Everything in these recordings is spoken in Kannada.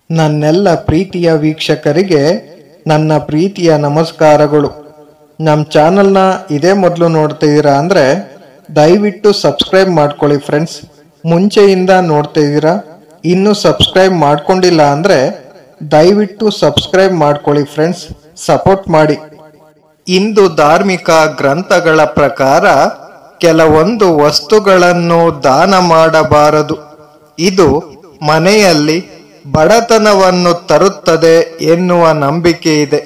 ನನ್ನೆಲ್ಲ ಪ್ರೀತಿಯ ವೀಕ್ಷಕರಿಗೆ ನನ್ನ ಪ್ರೀತಿಯ ನಮಸ್ಕಾರಗಳು. ನಮ್ಮ ಚಾನಲ್ನ ಇದೇ ಮೊದಲು ನೋಡ್ತಿದ್ದೀರಾ ಅಂದರೆ ದಯವಿಟ್ಟು ಸಬ್ಸ್ಕ್ರೈಬ್ ಮಾಡ್ಕೊಳ್ಳಿ ಫ್ರೆಂಡ್ಸ್. ಮುಂಚೆಯಿಂದ ನೋಡ್ತಿದ್ದೀರಾ, ಇನ್ನೂ ಸಬ್ಸ್ಕ್ರೈಬ್ ಮಾಡ್ಕೊಂಡಿಲ್ಲ ಅಂದರೆ ದಯವಿಟ್ಟು ಸಬ್ಸ್ಕ್ರೈಬ್ ಮಾಡ್ಕೊಳ್ಳಿ ಫ್ರೆಂಡ್ಸ್, ಸಪೋರ್ಟ್ ಮಾಡಿ. ಇಂದು ಧಾರ್ಮಿಕ ಗ್ರಂಥಗಳ ಪ್ರಕಾರ ಕೆಲವೊಂದು ವಸ್ತುಗಳನ್ನು ದಾನ ಮಾಡಬಾರದು. ಇದು ಮನೆಯಲ್ಲಿ ಬಡತನವನ್ನು ತರುತ್ತದೆ ಎನ್ನುವ ನಂಬಿಕೆ ಇದೆ.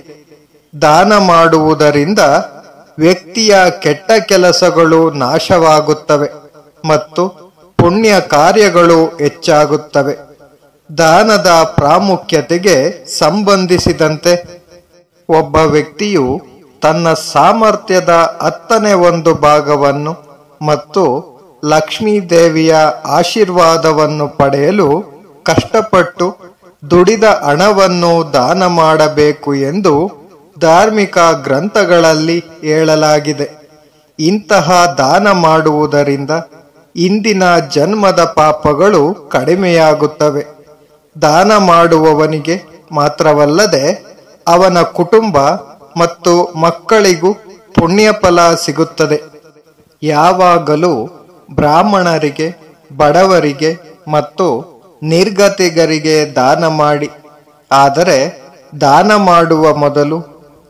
ದಾನ ಮಾಡುವುದರಿಂದ ವ್ಯಕ್ತಿಯ ಕೆಟ್ಟ ಕೆಲಸಗಳು ನಾಶವಾಗುತ್ತವೆ ಮತ್ತು ಪುಣ್ಯ ಕಾರ್ಯಗಳು ಹೆಚ್ಚಾಗುತ್ತವೆ. ದಾನದ ಪ್ರಾಮುಖ್ಯತೆಗೆ ಸಂಬಂಧಿಸಿದಂತೆ ಒಬ್ಬ ವ್ಯಕ್ತಿಯು ತನ್ನ ಸಾಮರ್ಥ್ಯದ 1/10 ಭಾಗವನ್ನು ಮತ್ತು ಲಕ್ಷ್ಮೀ ದೇವಿಯ ಆಶೀರ್ವಾದವನ್ನು ಪಡೆಯಲು ಕಷ್ಟಪಟ್ಟು ದುಡಿದ ಹಣವನ್ನು ದಾನ ಮಾಡಬೇಕು ಎಂದು ಧಾರ್ಮಿಕ ಗ್ರಂಥಗಳಲ್ಲಿ ಹೇಳಲಾಗಿದೆ. ಇಂತಹ ದಾನ ಮಾಡುವುದರಿಂದ ಇಂದಿನ ಜನ್ಮದ ಪಾಪಗಳು ಕಡಿಮೆಯಾಗುತ್ತವೆ. ದಾನ ಮಾಡುವವನಿಗೆ ಮಾತ್ರವಲ್ಲದೆ ಅವನ ಕುಟುಂಬ ಮತ್ತು ಮಕ್ಕಳಿಗೂ ಪುಣ್ಯಫಲ ಸಿಗುತ್ತದೆ. ಯಾವಾಗಲೂ ಬ್ರಾಹ್ಮಣರಿಗೆ, ಬಡವರಿಗೆ ಮತ್ತು ನಿರ್ಗತಿಕರಿಗೆ ದಾನ ಮಾಡಿ. ಆದರೆ ದಾನ ಮಾಡುವ ಮೊದಲು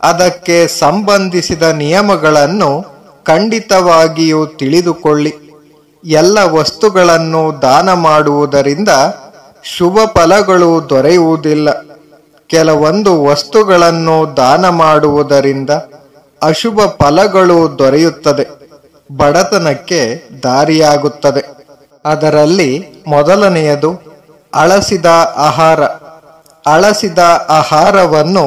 ಅದಕ್ಕೆ ಸಂಬಂಧಿಸಿದ ನಿಯಮಗಳನ್ನು ಖಂಡಿತವಾಗಿಯೂ ತಿಳಿದುಕೊಳ್ಳಿ. ಎಲ್ಲ ವಸ್ತುಗಳನ್ನು ದಾನ ಮಾಡುವುದರಿಂದ ಶುಭ ಫಲಗಳು ದೊರೆಯುವುದಿಲ್ಲ. ಕೆಲವೊಂದು ವಸ್ತುಗಳನ್ನು ದಾನ ಮಾಡುವುದರಿಂದ ಅಶುಭ ಫಲಗಳು ದೊರೆಯುತ್ತದೆ, ಬಡತನಕ್ಕೆ ದಾರಿಯಾಗುತ್ತದೆ. ಅದರಲ್ಲಿ ಮೊದಲನೆಯದು ಅಳಸಿದ ಆಹಾರ. ಅಳಸಿದ ಆಹಾರವನ್ನು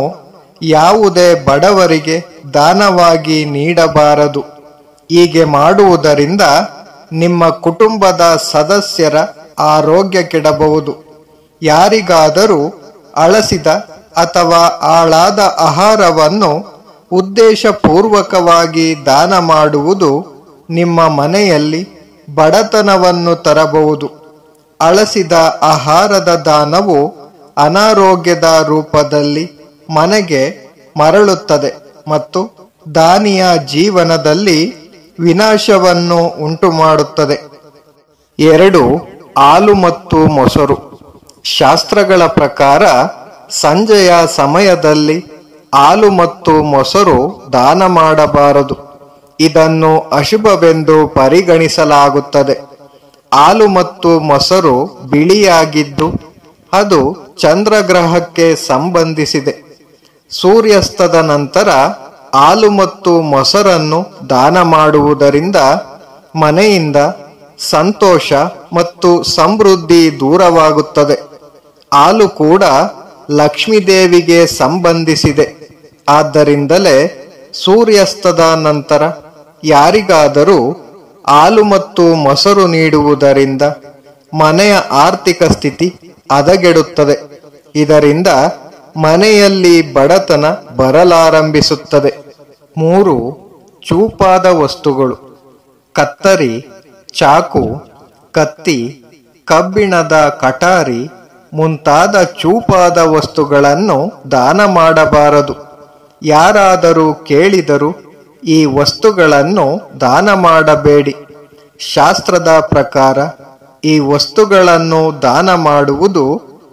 ಯಾವುದೇ ಬಡವರಿಗೆ ದಾನವಾಗಿ ನೀಡಬಾರದು. ಹೀಗೆ ಮಾಡುವುದರಿಂದ ನಿಮ್ಮ ಕುಟುಂಬದ ಸದಸ್ಯರ ಆರೋಗ್ಯ ಕೆಡಬಹುದು. ಯಾರಿಗಾದರೂ ಅಳಸಿದ ಅಥವಾ ಹಾಳಾದ ಆಹಾರವನ್ನು ಉದ್ದೇಶಪೂರ್ವಕವಾಗಿ ದಾನ ಮಾಡುವುದು ನಿಮ್ಮ ಮನೆಯಲ್ಲಿ ಬಡತನವನ್ನು ತರಬಹುದು. ಅಳಸಿದ ಆಹಾರದ ದಾನವು ಅನಾರೋಗ್ಯದ ರೂಪದಲ್ಲಿ ಮನೆಗೆ ಮರಳುತ್ತದೆ ಮತ್ತು ದಾನಿಯ ಜೀವನದಲ್ಲಿ ವಿನಾಶವನ್ನು ಉಂಟುಮಾಡುತ್ತದೆ. 2. ಹಾಲು ಮತ್ತು ಮೊಸರು. ಶಾಸ್ತ್ರಗಳ ಪ್ರಕಾರ ಸಂಜೆಯ ಸಮಯದಲ್ಲಿ ಹಾಲು ಮತ್ತು ಮೊಸರು ದಾನ ಮಾಡಬಾರದು. ಇದನ್ನು ಅಶುಭವೆಂದು ಪರಿಗಣಿಸಲಾಗುತ್ತದೆ. ಹಾಲು ಮತ್ತು ಮೊಸರು ಬಿಳಿಯಾಗಿದ್ದು ಅದು ಚಂದ್ರಗ್ರಹಕ್ಕೆ ಸಂಬಂಧಿಸಿದೆ. ಸೂರ್ಯಾಸ್ತದ ನಂತರ ಹಾಲು ಮತ್ತು ಮೊಸರನ್ನು ದಾನ ಮಾಡುವುದರಿಂದ ಮನೆಯಿಂದ ಸಂತೋಷ ಮತ್ತು ಸಮೃದ್ಧಿ ದೂರವಾಗುತ್ತದೆ. ಹಾಲು ಕೂಡ ಲಕ್ಷ್ಮೀದೇವಿಗೆ ಸಂಬಂಧಿಸಿದೆ. ಆದ್ದರಿಂದಲೇ ಸೂರ್ಯಾಸ್ತದ ನಂತರ ಯಾರಿಗಾದರೂ ಹಾಲು ಮತ್ತು ಮೊಸರು ನೀಡುವುದರಿಂದ ಮನೆಯ ಆರ್ಥಿಕ ಸ್ಥಿತಿ ಹದಗೆಡುತ್ತದೆ. ಇದರಿಂದ ಮನೆಯಲ್ಲಿ ಬಡತನ ಬರಲಾರಂಭಿಸುತ್ತದೆ. 3. ಚೂಪಾದ ವಸ್ತುಗಳು. ಕತ್ತರಿ, ಚಾಕು, ಕತ್ತಿ, ಕಬ್ಬಿಣದ ಕಟಾರಿ ಮುಂತಾದ ಚೂಪಾದ ವಸ್ತುಗಳನ್ನು ದಾನ ಮಾಡಬಾರದು. ಯಾರಾದರೂ ಕೇಳಿದರೂ ಈ ವಸ್ತುಗಳನ್ನು ದಾನ ಮಾಡಬೇಡಿ. ಶಾಸ್ತ್ರದ ಪ್ರಕಾರ ಈ ವಸ್ತುಗಳನ್ನು ದಾನ ಮಾಡುವುದು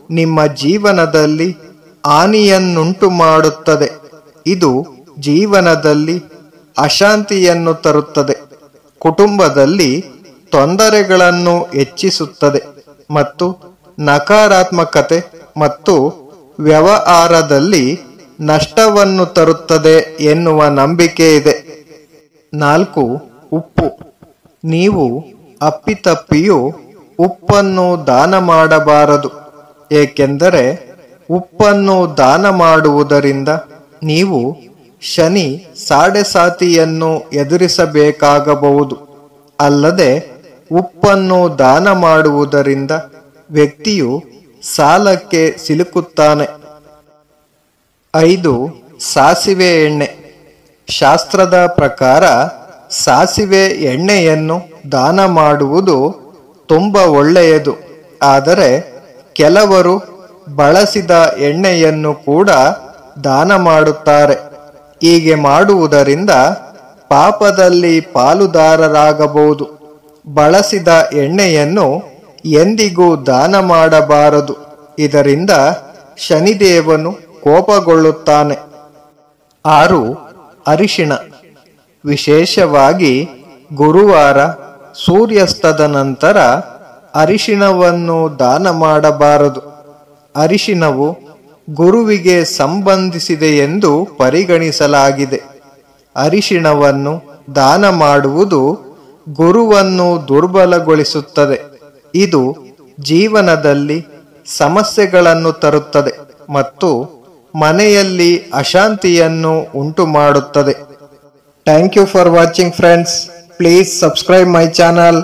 ನಿಮ್ಮ ಜೀವನದಲ್ಲಿ ಹಾನಿಯನ್ನುಂಟು ಮಾಡುತ್ತದೆ. ಇದು ಜೀವನದಲ್ಲಿ ಅಶಾಂತಿಯನ್ನು ತರುತ್ತದೆ, ಕುಟುಂಬದಲ್ಲಿ ತೊಂದರೆಗಳನ್ನು ಹೆಚ್ಚಿಸುತ್ತದೆ ಮತ್ತು ನಕಾರಾತ್ಮಕತೆ ಮತ್ತು ವ್ಯವಹಾರದಲ್ಲಿ ನಷ್ಟವನ್ನು ತರುತ್ತದೆ ಎನ್ನುವ ನಂಬಿಕೆ ಇದೆ. 4. ಉಪ್ಪು. ನೀವು ಅಪ್ಪಿತಪ್ಪಿಯೂ ಉಪ್ಪನ್ನು ದಾನ ಮಾಡಬಾರದು. ಏಕೆಂದರೆ ಉಪ್ಪನ್ನು ದಾನ ಮಾಡುವುದರಿಂದ ನೀವು ಶನಿ ಸಾಡೆಸಾತಿಯನ್ನು ಎದುರಿಸಬೇಕಾಗಬಹುದು. ಅಲ್ಲದೆ ಉಪ್ಪನ್ನು ದಾನ ಮಾಡುವುದರಿಂದ ವ್ಯಕ್ತಿಯು ಸಾಲಕ್ಕೆ ಸಿಲುಕುತ್ತಾನೆ. 5. ಸಾಸಿವೆ ಎಣ್ಣೆ. ಶಾಸ್ತ್ರದ ಪ್ರಕಾರ ಸಾಸಿವೆ ಎಣ್ಣೆಯನ್ನು ದಾನ ಮಾಡುವುದು ತುಂಬ ಒಳ್ಳೆಯದು. ಆದರೆ ಕೆಲವರು ಬಳಸಿದ ಎಣ್ಣೆಯನ್ನು ಕೂಡ ದಾನ ಮಾಡುತ್ತಾರೆ. ಹೀಗೆ ಮಾಡುವುದರಿಂದ ಪಾಪದಲ್ಲಿ ಪಾಲುದಾರರಾಗಬಹುದು. ಬಳಸಿದ ಎಣ್ಣೆಯನ್ನು ಎಂದಿಗೂ ದಾನ ಮಾಡಬಾರದು. ಇದರಿಂದ ಶನಿದೇವನು ಕೋಪಗೊಳ್ಳುತ್ತಾನೆ. 6. ಅರಿಶಿಣ. ವಿಶೇಷವಾಗಿ ಗುರುವಾರ ಸೂರ್ಯಾಸ್ತದ ನಂತರ ಅರಿಶಿಣವನ್ನು ದಾನ ಮಾಡಬಾರದು. ಅರಿಶಿಣವು ಗುರುವಿಗೆ ಸಂಬಂಧಿಸಿದೆ ಎಂದು ಪರಿಗಣಿಸಲಾಗಿದೆ. ಅರಿಶಿಣವನ್ನು ದಾನ ಮಾಡುವುದು ಗುರುವನ್ನು ದುರ್ಬಲಗೊಳಿಸುತ್ತದೆ. ಇದು ಜೀವನದಲ್ಲಿ ಸಮಸ್ಯೆಗಳನ್ನು ತರುತ್ತದೆ ಮತ್ತು ಮನೆಯಲ್ಲಿ ಅಶಾಂತಿಯನ್ನು ಉಂಟು ಮಾಡುತ್ತದೆ. Thank you for watching friends. Please subscribe my channel.